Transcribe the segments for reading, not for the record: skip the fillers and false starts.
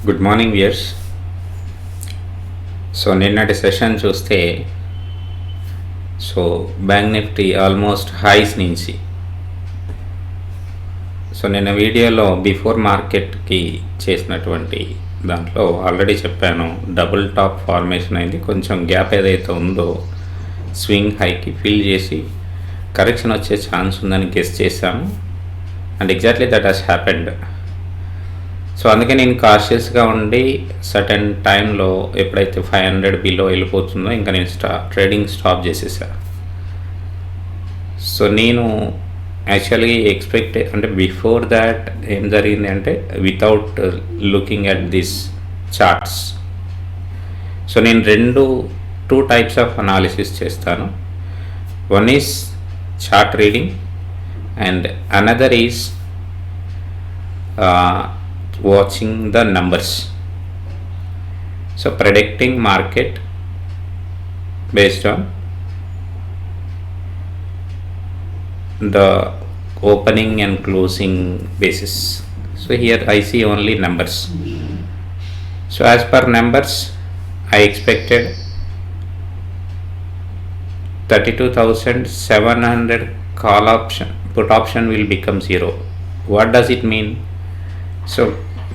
Good morning viewers. So నిన్నటి session చూస్తే bank Nifty almost highs నుంచి నిన్న వీడియోలో బిఫోర్ మార్కెట్కి చేసినటువంటి దాంట్లో ఆల్రెడీ చెప్పాను, డబుల్ టాప్ ఫార్మేషన్ అయింది. కొంచెం గ్యాప్ ఏదైతే ఉందో స్వింగ్ హైకి ఫిల్ చేసి కరెక్షన్ వచ్చే ఛాన్స్ ఉందని గెస్ చేశాము. And exactly that has happened. అందుకే నేను కాషియస్గా ఉండి సర్టెన్ టైంలో ఎప్పుడైతే 500 బిలో వెళ్ళిపోతుందో ఇంకా నేను ట్రేడింగ్ స్టాప్ చేసేసా. నేను యాక్చువల్లీ అంటే బిఫోర్ దాట్ ఏం జరిగింది అంటే without looking at this charts. నేను టూ టైప్స్ ఆఫ్ అనాలిసిస్ చేస్తాను. One is chart reading and another is watching the numbers. Predicting market based on the opening and closing basis. Here I see only numbers. As per numbers, I expected 32,700 call option, put option will become 0. What does it mean?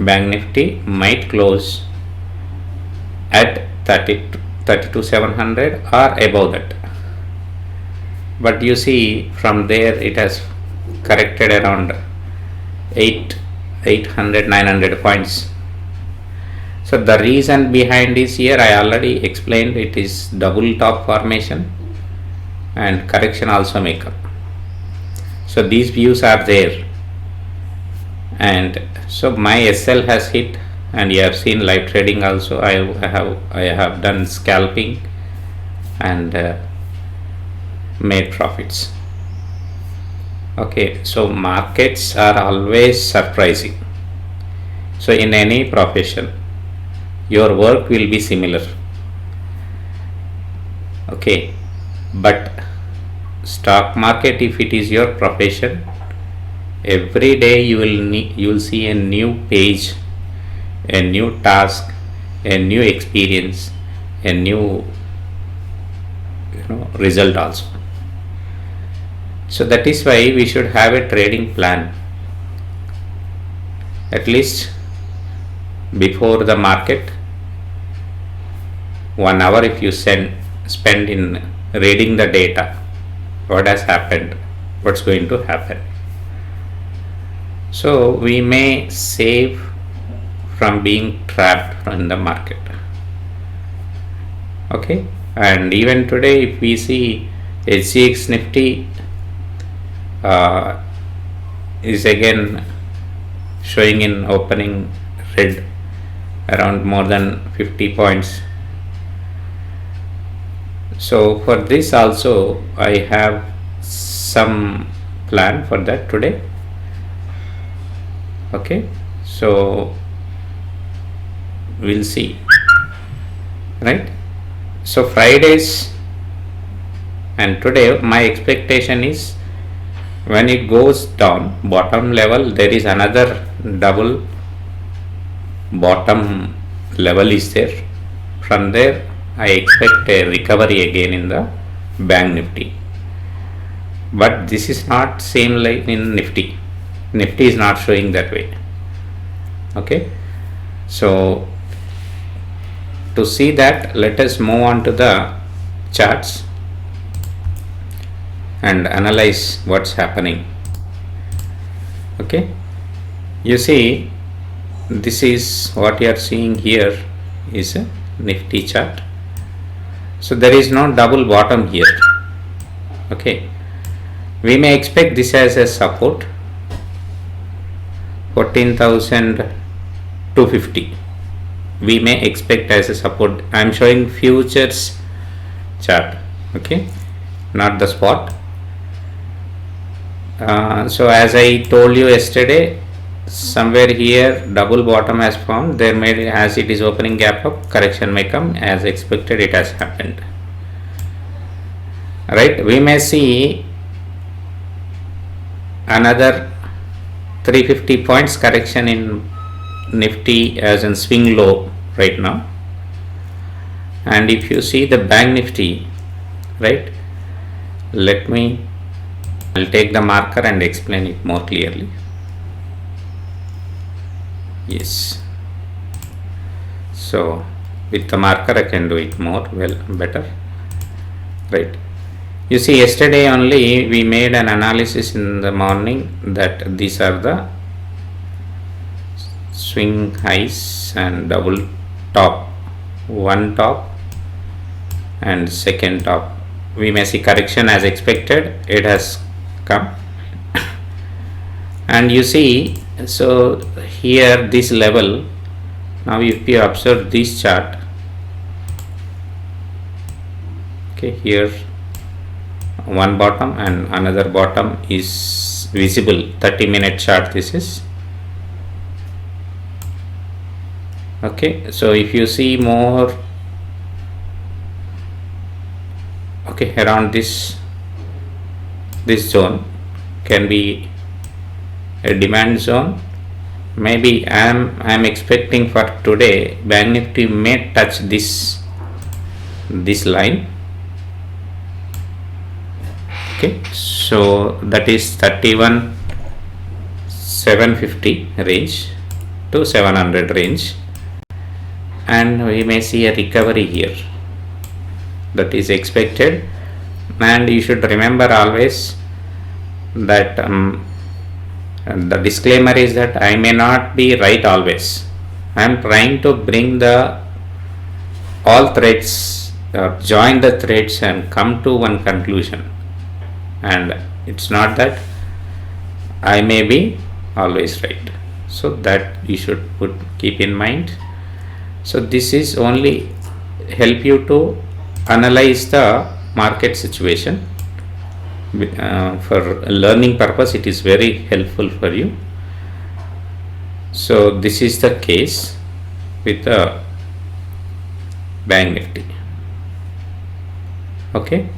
Bank Nifty might close at 32,700 or above that, but you see from there it has corrected around 800-900 points. The reason behind is here I already explained. It is double top formation and correction also may come. These views are there, and my SL has hit, and you have seen live trading also. I have done scalping and made profits. Okay, markets are always surprising. In any profession your work will be similar, okay, but stock market, if it is your profession, every day you will see a new page, a new task, a new experience, a new result also. That is why we should have a trading plan. At least before the market, 1 hour if you spend in reading the data, what has happened, what's going to happen. We may save from being trapped in the market. Okay, and even today if we see HCX Nifty is again showing in opening red around more than 50 points. For this also I have some plan for that today. Okay, we'll see, right? Fridays and today my expectation is when it goes down bottom level, there is another double bottom level is there. From there I expect a recovery again in the Bank Nifty, but this is not same like in Nifty. Nifty is not showing that way. Okay, to see that, let us move on to the charts and analyze what's happening. Okay, you see this is what you are seeing here is a Nifty chart. There is no double bottom here. Okay, we may expect this as a support, 14,250 we may expect as a support. I am showing futures chart, okay, not the spot. As I told you yesterday, somewhere here double bottom has formed. There may, as it is opening gap up, correction may come. As expected, it has happened, right? We may see another 350 points correction in Nifty as in swing low right now. And if you see the bank Nifty, right, I'll take the marker and explain it more clearly. Yes, so with the marker I can do it better, right? You see, yesterday only we made an analysis in the morning that these are the swing highs and double top, one top and second top. We may see correction as expected, it has come. And you see, so here this level, now if you observe this chart, okay, here one bottom and another bottom is visible, 30-minute chart this is. Okay, so if you see more, okay, around this zone can be a demand zone. Maybe I'm expecting for today Bank Nifty may touch this line. Okay, so that is 31,750 range to 700 range, and we may see a recovery here, that is expected. And you should remember always that the disclaimer is that I may not be right always. I am trying to bring all threads, join the threads and come to one conclusion, and it's not that I may be always right. So that you should keep in mind. So this is only help you to analyze the market situation. For learning purpose it is very helpful for you. So this is the case with the Bank Nifty. Okay,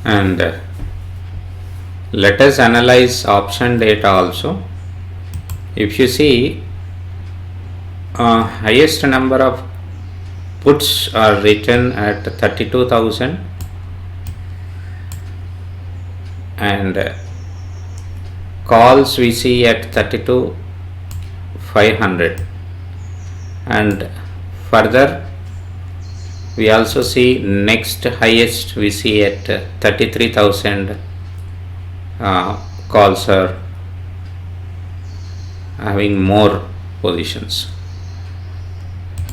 and let us analyze option data also. If you see, highest number of puts are written at 32,000 and calls we see at 32,500, and further we also see next highest we see at 33,000 calls are having more positions.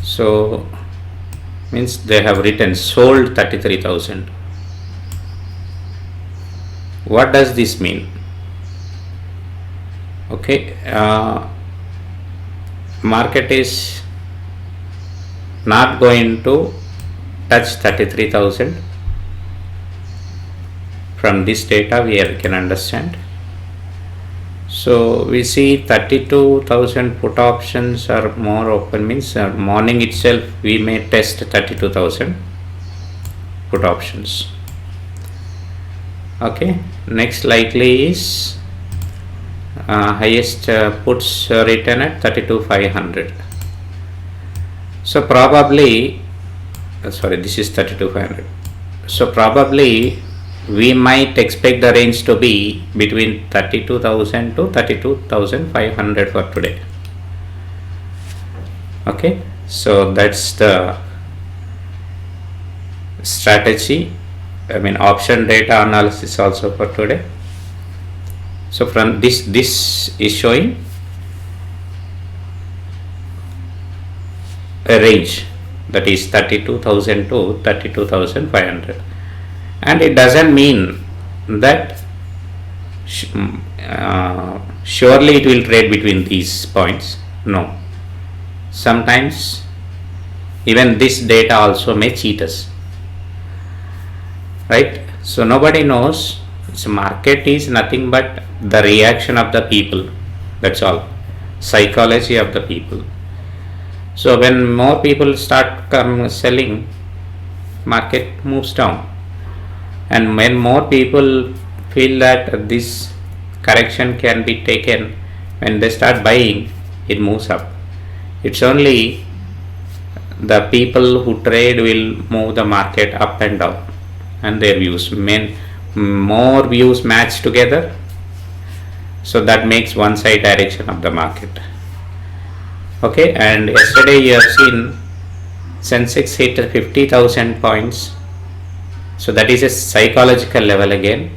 So means they have written sold 33,000. What does this mean? Okay, market is not going to touch 33,000. From this data we can understand. So we see 32,000 put options are more open, means morning itself we may test 32,000 put options. Okay, next likely is highest puts written at 32,500. So probably this is 32,500. So probably we might expect the range to be between 32,000 to 32,500 for today. Okay, so that's the strategy, option data analysis also for today. So from this is showing a range that is 32,000 to 32,500. And it doesn't mean that surely it will trade between these points. No. Sometimes even this data also may cheat us. Right? So nobody knows. So market is nothing but the reaction of the people. That's all. Psychology of the people. So when more people start selling, market moves down. And when more people feel that this correction can be taken when they start buying, it moves up. It's only the people who trade will move the market up and down, and their views, more views match together, so that makes one side direction of the market. Okay, and yesterday you have seen Sensex hit 50,000 points, so that is a psychological level again,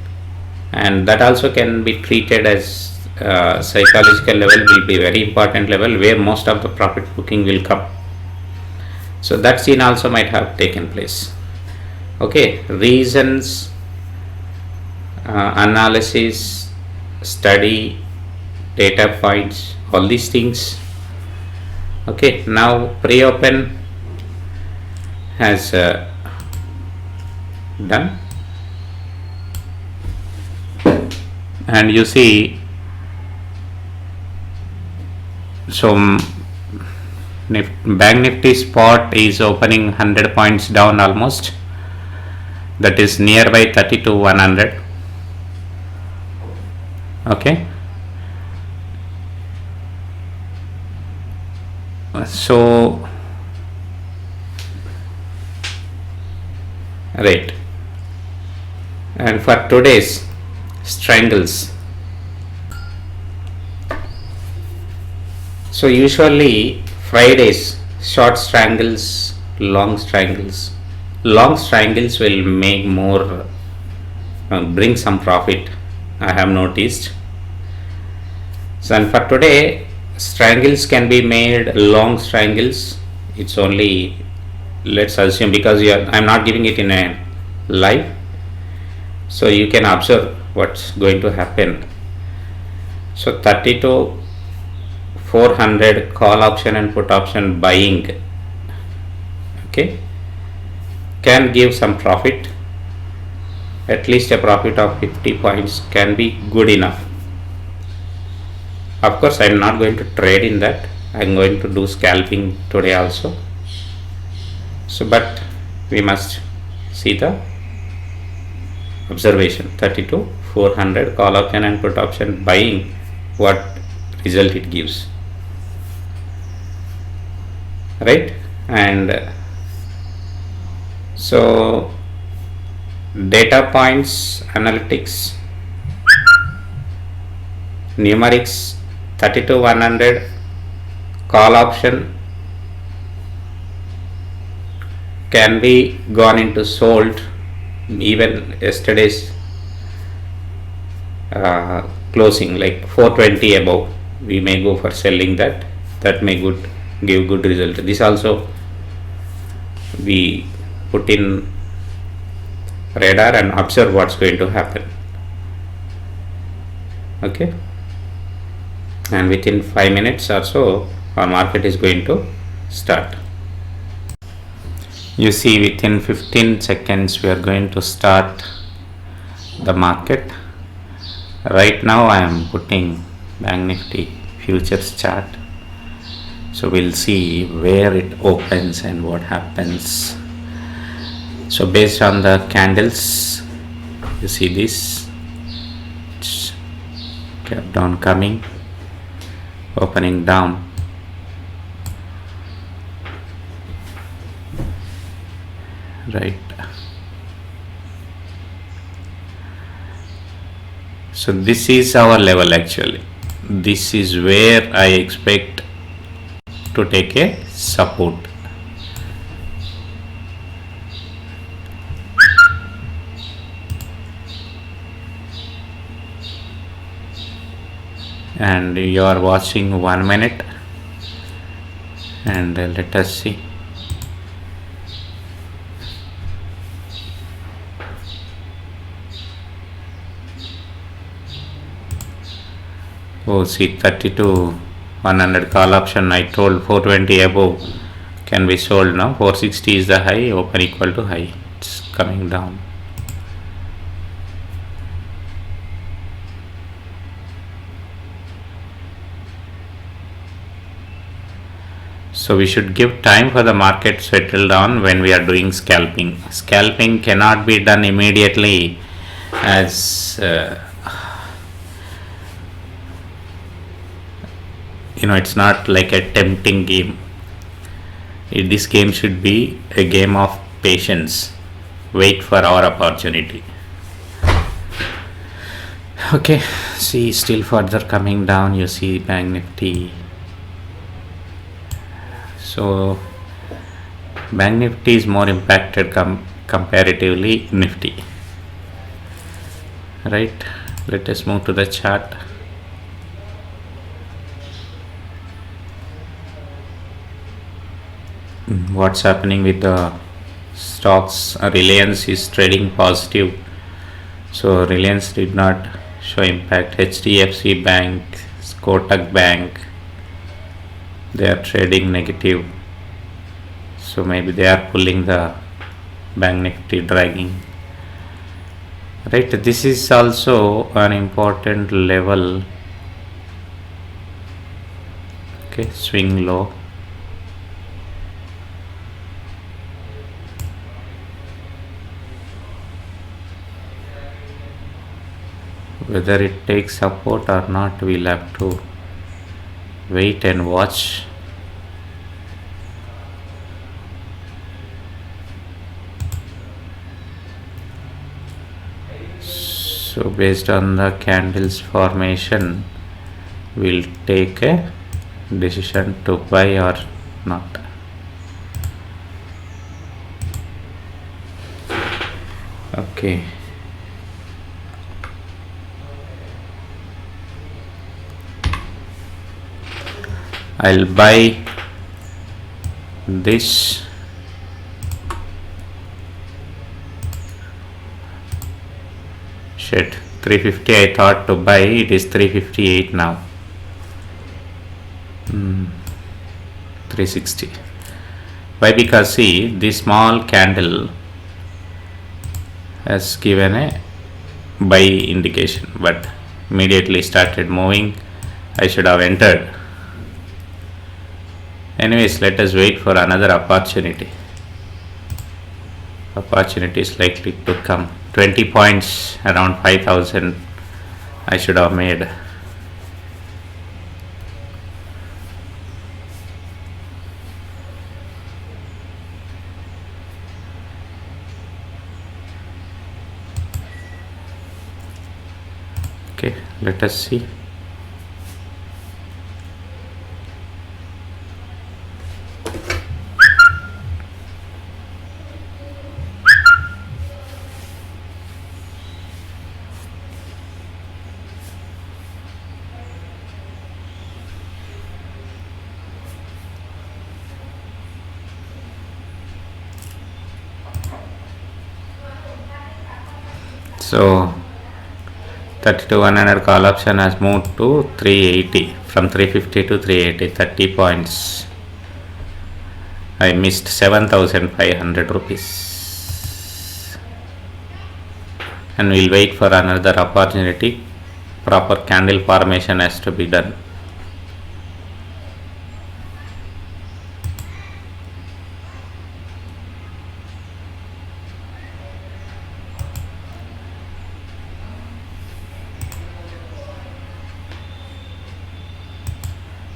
and that also can be treated as psychological level will be very important level where most of the profit booking will come. So that scene also might have taken place. Okay, reasons, analysis, study, data points, all these things. Okay, now pre-open has done, and you see, so Bank Nifty spot is opening 100 points down almost, that is nearby 32,100. Okay, so right, and for today's strangles, so usually Fridays short strangles, long strangles will make more, bring some profit, I have noticed. So and for today, strangles can be made long strangles. It's only, let's assume, because I'm not giving it in a live, so you can observe what's going to happen. So 32,400 call option and put option buying, okay, can give some profit. At least a profit of 50 points can be good enough. Of course, I am not going to trade in that. I am going to do scalping today also. So, but we must see the observation. 32,400 call option and put option buying, what result it gives, right? And so data points, analytics, numerics, 32,100 call option can be gone into sold. Even yesterday's closing like 420 above, we may go for selling that. That may give good result. This also we put in radar and observe what's going to happen. Okay, and within 5 minutes or so our market is going to start. You see, within 15 seconds we are going to start the market. Right now I am putting Bank Nifty futures chart, so we'll see where it opens and what happens. So based on the candles, you see this, it's kept on coming, opening down, right? So this is our level actually. This is where I expect to take a support. And you are watching 1 minute, and let us see. Oh, see, 32,100 call option. I told 420 above can be sold now. 460 is the high, open equal to high. It's coming down. So we should give time for the market to settle down when we are doing scalping. Scalping cannot be done immediately, as it's not like a tempting game. This game should be a game of patience. Wait for our opportunity. Okay, see, still further coming down, you see Bank Nifty. So Bank Nifty is more impacted comparatively Nifty. Right, let us move to the chart. What's happening with the stocks? Reliance is trading positive, so Reliance did not show impact. HDFC Bank, Kotak Bank, they are trading negative, so maybe they are pulling the Bank Nifty, dragging. Right, this is also an important level. Okay, swing low. Whether it takes support or not, we'll have to wait and watch. So based on the candles formation, we'll take a decision to buy or not. Okay. I'll buy this. Shit, 350 I thought to buy, it is 358 now. 360. Why? Because see, this small candle has given a buy indication, but immediately started moving. I should have entered. Anyways, let us wait for another opportunity. Opportunity is likely to come. 20 points, around 5,000 I should have made. Okay, let us see. So 32,100 call option has moved to 380, from 350 to 380, 30 points. I missed 7,500 rupees, and we'll wait for another opportunity. Proper candle formation has to be done.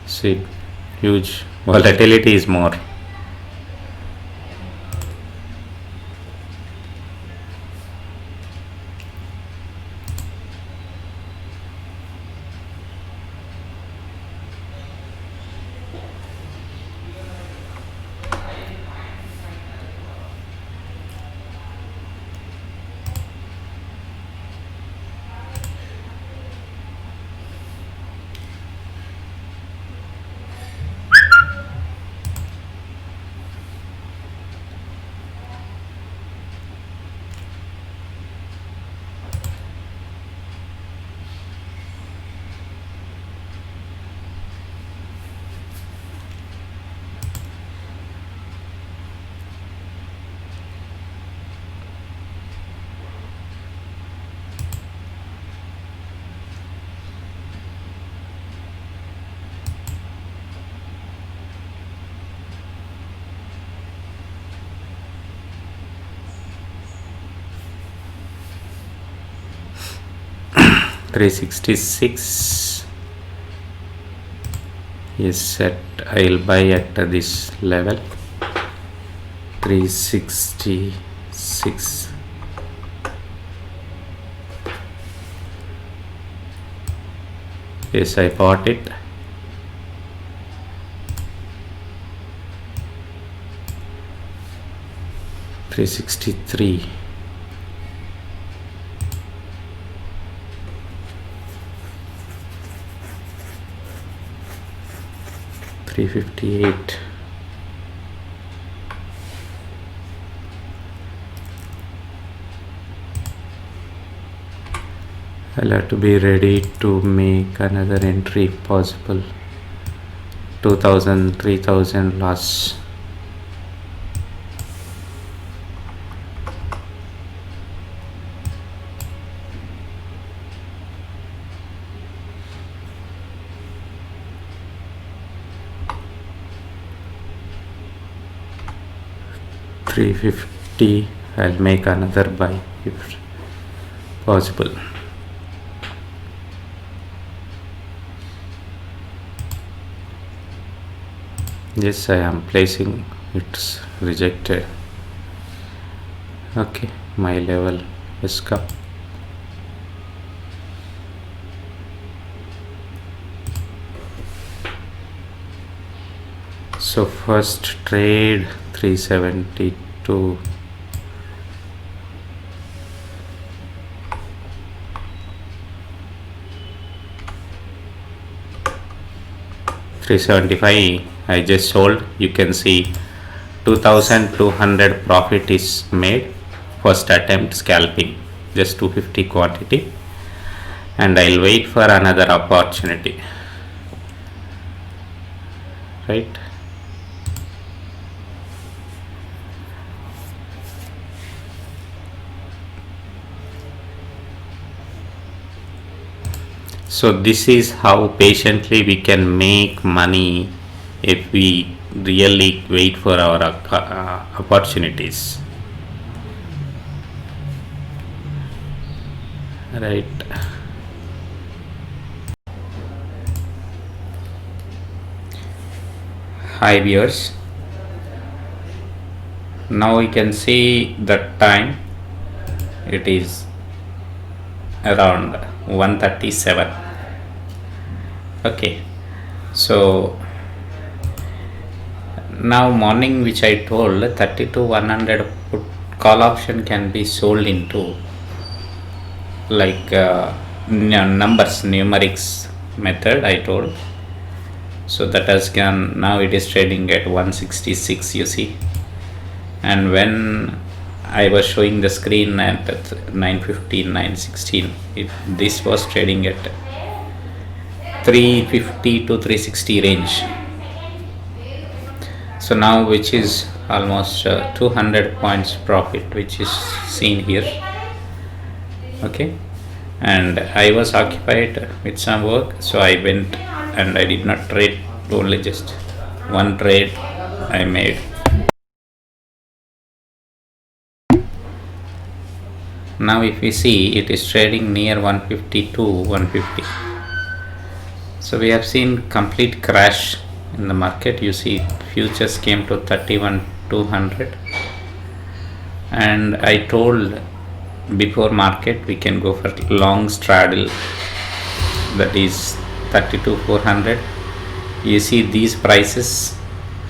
See, huge volatility is more. $366. is set. I'll buy at this level 366. Yes, I bought it. $363. $358. I'll have to be ready to make another entry if possible. 2000, 3000 loss. $350. I'll make another buy if possible. Yes, I am placing. It's rejected. Okay, my level is come. So first trade 372. $375. I just sold. You can see 2200 profit is made. First attempt scalping, just 250 quantity, and I'll wait for another opportunity. Right. So this is how patiently we can make money if we really wait for our opportunities. Right. Hi viewers. Now we can see the time. It is around 1:37. Okay, so now morning, which I told 32,100 put call option can be sold into like numbers, numerics method I told. So that has gone. Now it is trading at 166, you see, and when I was showing the screen at 9:15, 9:16, this was trading at 350 to 360 range. So now, which is almost 200 points profit, which is seen here. Okay, and I was occupied with some work, so I went and I did not trade, only just one trade I made. Now if we see, it is trading near 152, 150. So we have seen complete crash in the market. You see futures came to 31,200, and I told before market we can go for long straddle, that is 32,400. You see these prices,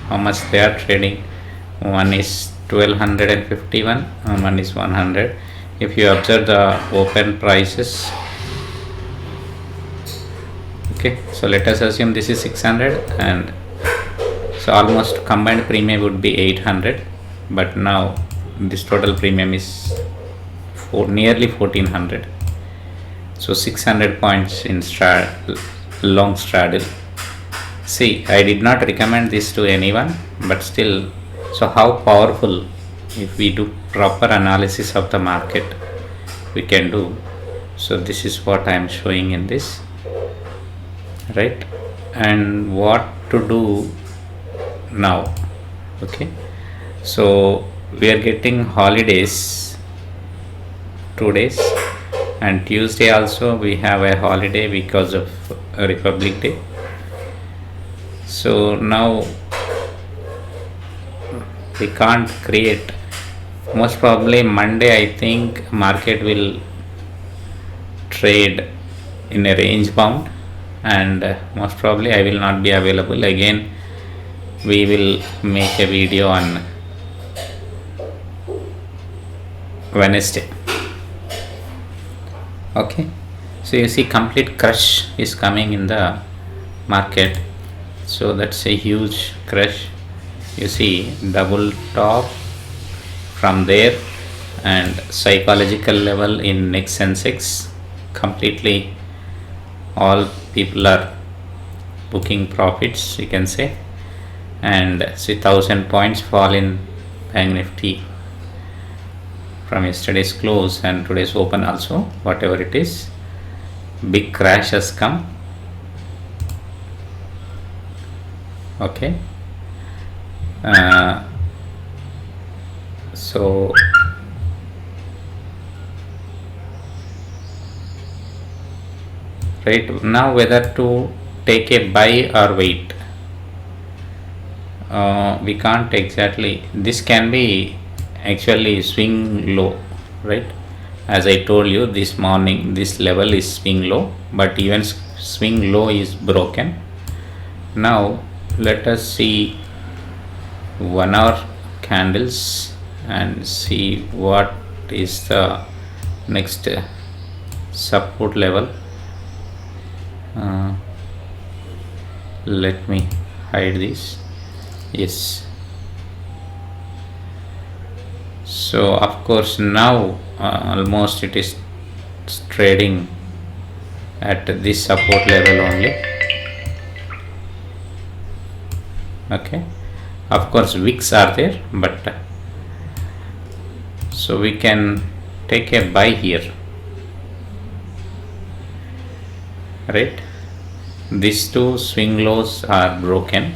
how much they are trading. One is 1251 and one is 100. If you observe the open prices, okay, so let us assume this is 600, and so almost combined premium would be 800, but now this total premium is nearly 1400. So 600 points in long straddle. See, I did not recommend this to anyone, but still, so how powerful, if we do proper analysis of the market, we can do. So this is what I am showing in this, right? And what to do now. Okay, so we are getting holidays 2 days, and Tuesday also we have a holiday because of Republic Day. So now we can't create. Most probably Monday, I think market will trade in a range bound, and most probably I will not be available again. We will make a video on Wednesday. Okay, so you see complete crush is coming in the market, so that's a huge crush. You see double top from there, and psychological level in next Sensex. Completely all people are booking profits, you can say. And see 1000 points fall in Bank Nifty from yesterday's close and today's open also. Whatever it is, big crash has come. Okay, so right now whether to take a buy or wait, we can't exactly. This can be actually swing low, right? As I told you this morning, this level is swing low, but even swing low is broken. Now let us see 1 hour candles and see what is the next support level. Let me hide this. Yes, so of course now almost it is trading at this support level only. Okay, of course wicks are there, but so we can take a buy here, right? These two swing lows are broken,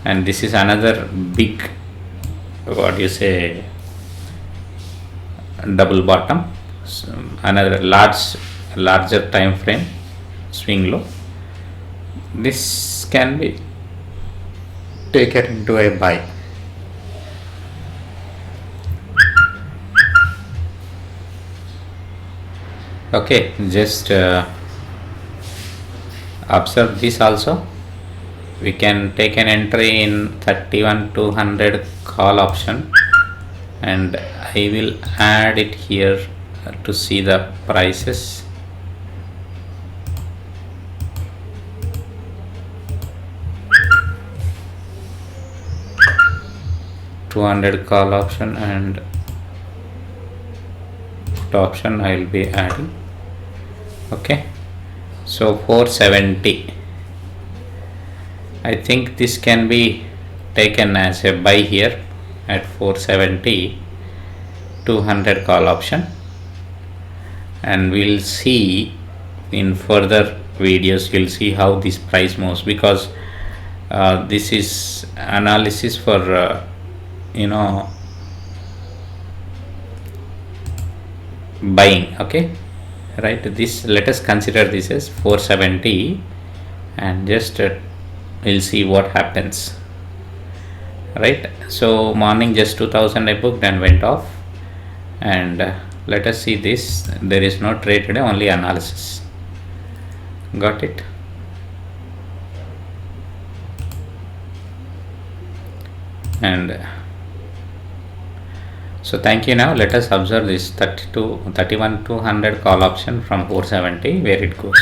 and this is another big, what you say, double bottom. So another larger time frame swing low. This can be taken into a buy. Okay, just observe this also. We can take an entry in 31,200 call option, and I will add it here to see the prices. $200 call option and put option I will be adding. Okay, so 470. I think this can be taken as a buy here at 470, 200 call option, and we'll see in further videos. We'll see how this price moves, because this is analysis for buying. Okay, right? This, let us consider this as 470, and just we'll see what happens, right? So morning just 2000 I booked and went off, and let us see this. There is no trade today, only analysis. Got it? And so thank you. Now let us observe this 31,200 call option from 470, where it goes.